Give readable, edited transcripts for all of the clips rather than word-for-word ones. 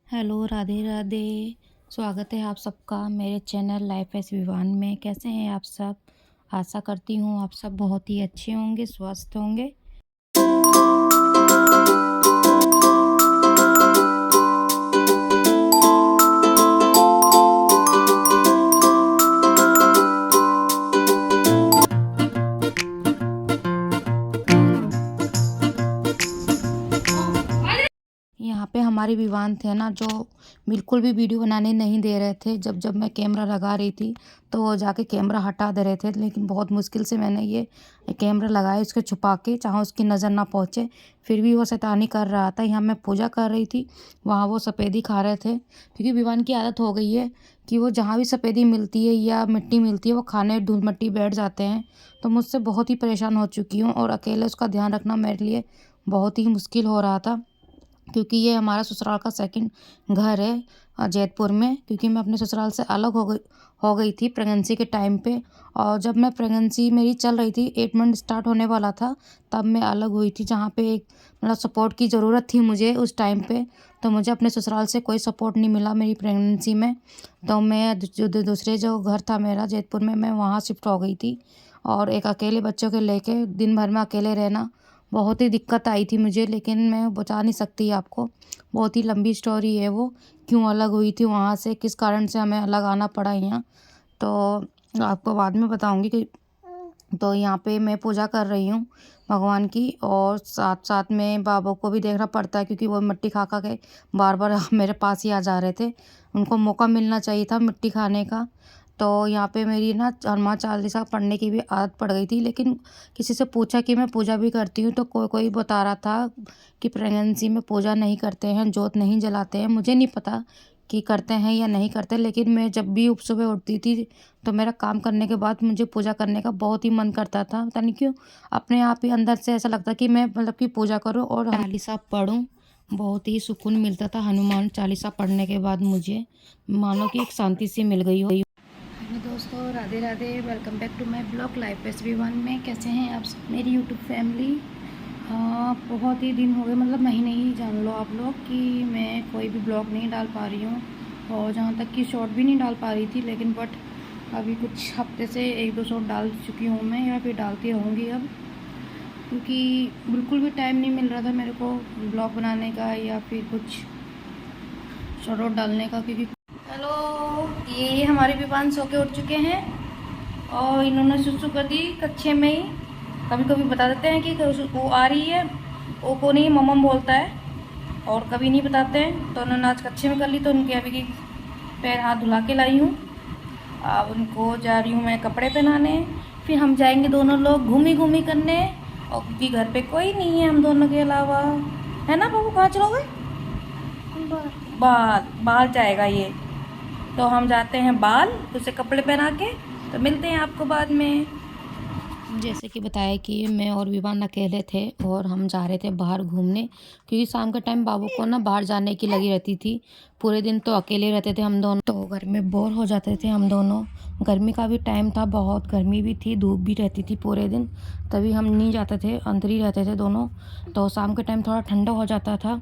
Hello, Radhe Radhe. स्वागत है आप सबका मेरे चैनल लाइफ एस विवान में। कैसे हैं आप सब? आशा करती हूँ आप सब बहुत ही अच्छे होंगे, स्वस्थ होंगे। यहाँ पे हमारे विवान थे ना, जो बिल्कुल भी वीडियो बनाने नहीं दे रहे थे। जब जब मैं कैमरा लगा रही थी तो वो जाके कैमरा हटा दे रहे थे, लेकिन बहुत मुश्किल से मैंने ये कैमरा लगाया उसके छुपा के, जहाँ उसकी नज़र ना पहुँचे। फिर भी वो शैतानी कर रहा था। यहाँ मैं पूजा कर रही थी, वहाँ वो सफ़ेदी खा रहे थे, क्योंकि विवान की आदत हो गई है कि वो जहाँ भी सफ़ेदी मिलती है या मिट्टी मिलती है वो खाने धूल मिट्टी बैठ जाते हैं। तो मुझसे बहुत ही परेशान हो चुकी हूँ और अकेले उसका ध्यान रखना मेरे लिए बहुत ही मुश्किल हो रहा था, क्योंकि ये हमारा ससुराल का सेकंड घर है जैतपुर में। क्योंकि मैं अपने ससुराल से अलग हो गई थी प्रेगनेंसी के टाइम पे। और जब मैं प्रेगनेंसी मेरी चल रही थी, 8 मंथ स्टार्ट होने वाला था, तब मैं अलग हुई थी, जहाँ पे एक मतलब सपोर्ट की ज़रूरत थी मुझे उस टाइम पे। तो मुझे अपने ससुराल से कोई सपोर्ट नहीं मिला मेरी प्रेगनेंसी में। तो मैं दूसरे जो घर था मेरा जैतपुर में, मैं वहाँ शिफ्ट हो गई थी। और एक अकेले बच्चों के लेके दिन भर में अकेले रहना बहुत ही दिक्कत आई थी मुझे, लेकिन मैं बता नहीं सकती आपको। बहुत ही लंबी स्टोरी है वो, क्यों अलग हुई थी वहाँ से, किस कारण से हमें अलग आना पड़ा यहाँ, तो आपको बाद में बताऊँगी कि। तो यहाँ पे मैं पूजा कर रही हूँ भगवान की, और साथ साथ में बाबा को भी देखना पड़ता है, क्योंकि वो मिट्टी खा खा के बार बार मेरे पास ही आ जा रहे थे। उनको मौका मिलना चाहिए था मिट्टी खाने का। तो यहाँ पे मेरी ना हनुमान चालीसा पढ़ने की भी आदत पड़ गई थी, लेकिन किसी से पूछा कि मैं पूजा भी करती हूँ, तो कोई कोई बता रहा था कि प्रेगनेंसी में पूजा नहीं करते हैं, जोत नहीं जलाते हैं। मुझे नहीं पता कि करते हैं या नहीं करते, लेकिन मैं जब भी सुबह उठती थी तो मेरा काम करने के बाद मुझे पूजा करने का बहुत ही मन करता था। पता नहीं क्यों, अपने आप ही अंदर से ऐसा लगता कि मैं मतलब कि पूजा करूँ और चालीसा पढूँ। बहुत ही सुकून मिलता था हनुमान चालीसा पढ़ने के बाद मुझे, मानो कि एक शांति सी मिल गई हो। हेलो दोस्तों, Radhe Radhe. Welcome back to my blog life S वी1 में। कैसे हैं आप सब मेरी यूट्यूब फैमिली? हाँ, बहुत ही दिन हो गए, मतलब महीने ही जान लो आप लोग, कि मैं कोई भी ब्लॉग नहीं डाल पा रही हूँ, और जहाँ तक कि शॉर्ट भी नहीं डाल पा रही थी। लेकिन बट अभी कुछ हफ्ते से 1-2 शॉर्ट डाल चुकी हूँ मैं, या फिर डालती रहूँगी अब, क्योंकि बिल्कुल भी टाइम नहीं मिल रहा था मेरे को ब्लॉग बनाने का या फिर कुछ शॉर्ट डालने का। क्योंकि हेलो, ये हमारे विवान सो के उठ चुके हैं और इन्होंने सुसु कर दी कच्छे में ही। कभी कभी बता देते हैं कि वो आ रही है, वो को नहीं मम्म बोलता है, और कभी नहीं बताते हैं। तो उन्होंने आज कच्छे में कर ली, तो उनके अभी की पैर हाथ धुला के लाई हूँ। अब उनको जा रही हूँ मैं कपड़े पहनाने, फिर हम जाएंगे दोनों लोग घूमी घूमी करने। और क्योंकि घर पे कोई नहीं है हम दोनों के अलावा, है ना बाबू? कहाँ चलोगे? बाल बाल जाएगा ये, तो हम जाते हैं बाल, उसे कपड़े पहना के। तो मिलते हैं आपको बाद में। जैसे कि बताया कि मैं और विवान अकेले थे और हम जा रहे थे बाहर घूमने, क्योंकि शाम के टाइम बाबू को ना बाहर जाने की लगी रहती थी। पूरे दिन तो अकेले रहते थे हम दोनों, तो घर में बोर हो जाते थे हम दोनों। गर्मी का भी टाइम था, बहुत गर्मी भी थी, धूप भी रहती थी पूरे दिन, तभी हम नहीं जाते थे, अंदर ही रहते थे दोनों। तो शाम के टाइम थोड़ा ठंडा हो जाता था।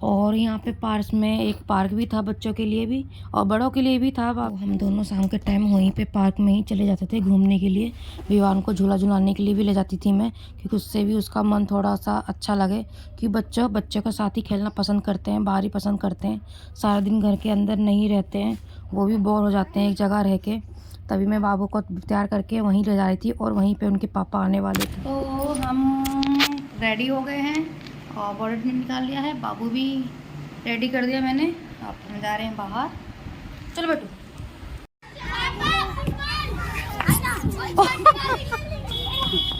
और यहाँ पे पार्क में एक पार्क भी था, बच्चों के लिए भी और बड़ों के लिए भी था। तो हम दोनों शाम के टाइम वहीं पे पार्क में ही चले जाते थे घूमने के लिए। विवान को झूला झुलाने के लिए भी ले जाती थी मैं, क्योंकि उससे भी उसका मन थोड़ा सा अच्छा लगे। कि बच्चों के साथ ही खेलना पसंद करते हैं, बाहर ही पसंद करते हैं, सारा दिन घर के अंदर नहीं रहते हैं, वो भी बोर हो जाते हैं एक जगह रह के। तभी मैं बाबू को तैयार करके वहीं ले जा रही थी, और वहीं पे उनके पापा आने वाले थे। तो हम रेडी हो गए हैं और वॉलेट में निकाल लिया है, बाबू भी रेडी कर दिया मैंने। अब हम जा रहे हैं बाहर। चलो बेटू।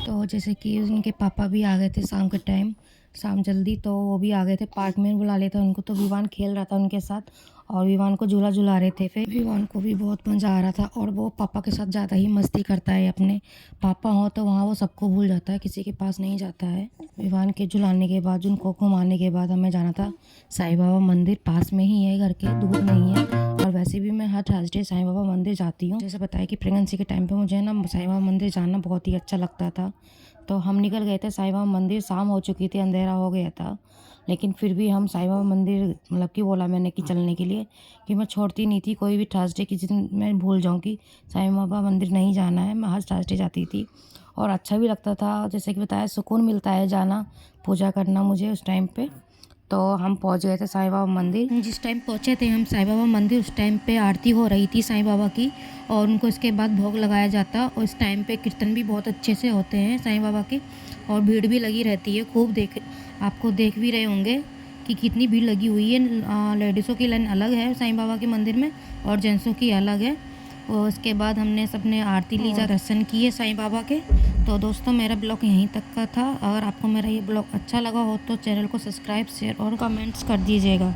तो जैसे कि उनके पापा भी आ गए थे शाम के टाइम, शाम जल्दी, तो वो भी आ गए थे। पार्क में बुला लेता उनको, तो विवान खेल रहा था उनके साथ और विवान को झूला झुला रहे थे। फिर विवान को भी बहुत मज़ा आ रहा था, और वो पापा के साथ ज़्यादा ही मस्ती करता है। अपने पापा हो तो वहाँ वो सबको भूल जाता है, किसी के पास नहीं जाता है। विवान के झुलाने के बाद, उनको घुमाने के बाद हमें जाना था साईं बाबा मंदिर। पास में ही है, घर के दूर नहीं है। और वैसे भी मैं हर थर्सडे साईं बाबा मंदिर जाती हूँ। जैसे बताया कि प्रेगनेंसी के टाइम पे मुझे ना साईं बाबा मंदिर जाना बहुत ही अच्छा लगता था। तो हम निकल गए थे साईं बाबा मंदिर, शाम हो चुकी थी, अंधेरा हो गया था। लेकिन फिर भी हम साईं बाबा मंदिर मतलब कि बोला मैंने कि चलने के लिए, कि मैं छोड़ती नहीं थी कोई भी थर्सडे की, जिस दिन मैं भूल जाऊँ कि साईं बाबा मंदिर नहीं जाना है, मैं हर थर्सडे जाती थी। और अच्छा भी लगता था, जैसे कि बताया सुकून मिलता है जाना, पूजा करना मुझे उस टाइम पे। तो हम पहुंच गए थे साईं बाबा मंदिर। जिस टाइम पहुंचे थे हम साईं बाबा मंदिर, उस टाइम पे आरती हो रही थी साईं बाबा की, और उनको इसके बाद भोग लगाया जाता। और इस टाइम पे कीर्तन भी बहुत अच्छे से होते हैं साईं बाबा के, और भीड़ भी लगी रहती है खूब। आपको देख भी रहे होंगे कि कितनी भीड़ लगी हुई है। लेडीज़ों की लाइन अलग है साईं बाबा के मंदिर में, और जेंट्सों की अलग है। और उसके बाद हमने सबने आरती ली, दर्शन किए साईं बाबा के। तो दोस्तों मेरा ब्लॉग यहीं तक का था। अगर आपको मेरा ये ब्लॉग अच्छा लगा हो तो चैनल को सब्सक्राइब, शेयर और कमेंट्स कर दीजिएगा।